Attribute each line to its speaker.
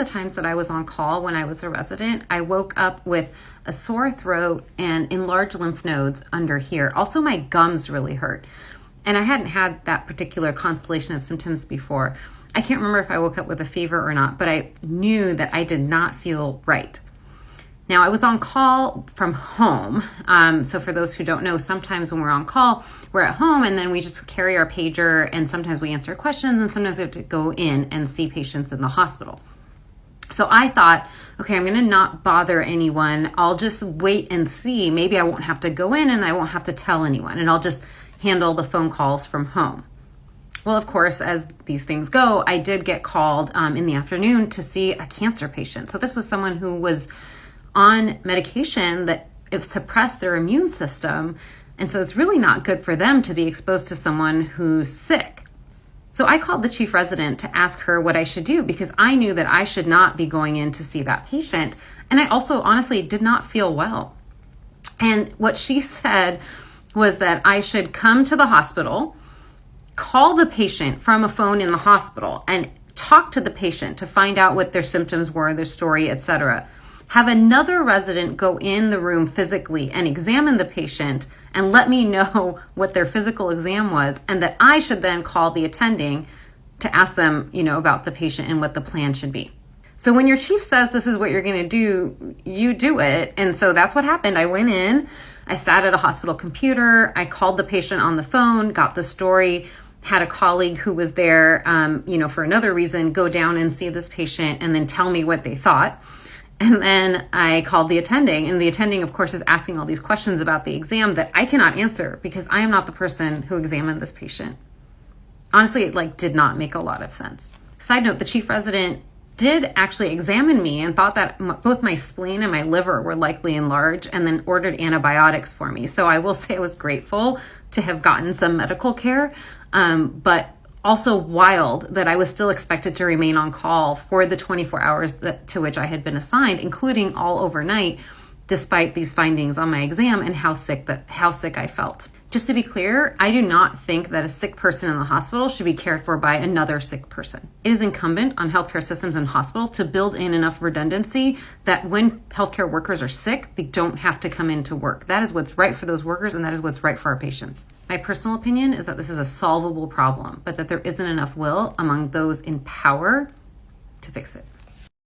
Speaker 1: the times that I was on call when I was a resident, I woke up with a sore throat and enlarged lymph nodes under here. Also, my gums really hurt. And I hadn't had that particular constellation of symptoms before. I can't remember if I woke up with a fever or not, but I knew that I did not feel right. Now, I was on call from home. So for those who don't know, sometimes when we're on call, we're at home and then we just carry our pager, and sometimes we answer questions, and sometimes we have to go in and see patients in the hospital. So I thought, okay, I'm going to not bother anyone. I'll just wait and see. Maybe I won't have to go in and I won't have to tell anyone, and I'll just handle the phone calls from home. Well, of course, as these things go, I did get called in the afternoon to see a cancer patient. So this was someone who was on medication that suppressed their immune system. And so it's really not good for them to be exposed to someone who's sick. So I called the chief resident to ask her what I should do, because I knew that I should not be going in to see that patient. And I also honestly did not feel well. And what she said was that I should come to the hospital, call the patient from a phone in the hospital, and talk to the patient to find out what their symptoms were, their story, etc. Have another resident go in the room physically and examine the patient and let me know what their physical exam was, and that I should then call the attending to ask them, about the patient and what the plan should be. So when your chief says this is what you're going to do, you do it. And so that's what happened. I went in, I sat at a hospital computer, I called the patient on the phone, got the story, had a colleague who was there, for another reason, go down and see this patient and then tell me what they thought. And then I called the attending, and the attending, of course, is asking all these questions about the exam that I cannot answer because I am not the person who examined this patient. Honestly, it did not make a lot of sense. Side note, the chief resident did actually examine me and thought that both my spleen and my liver were likely enlarged, and then ordered antibiotics for me. So I will say I was grateful to have gotten some medical care, but also wild that I was still expected to remain on call for the 24 hours to which I had been assigned, including all overnight, despite these findings on my exam and how sick I felt. Just to be clear, I do not think that a sick person in the hospital should be cared for by another sick person. It is incumbent on healthcare systems and hospitals to build in enough redundancy that when healthcare workers are sick, they don't have to come into work. That is what's right for those workers, and that is what's right for our patients. My personal opinion is that this is a solvable problem, but that there isn't enough will among those in power to fix it.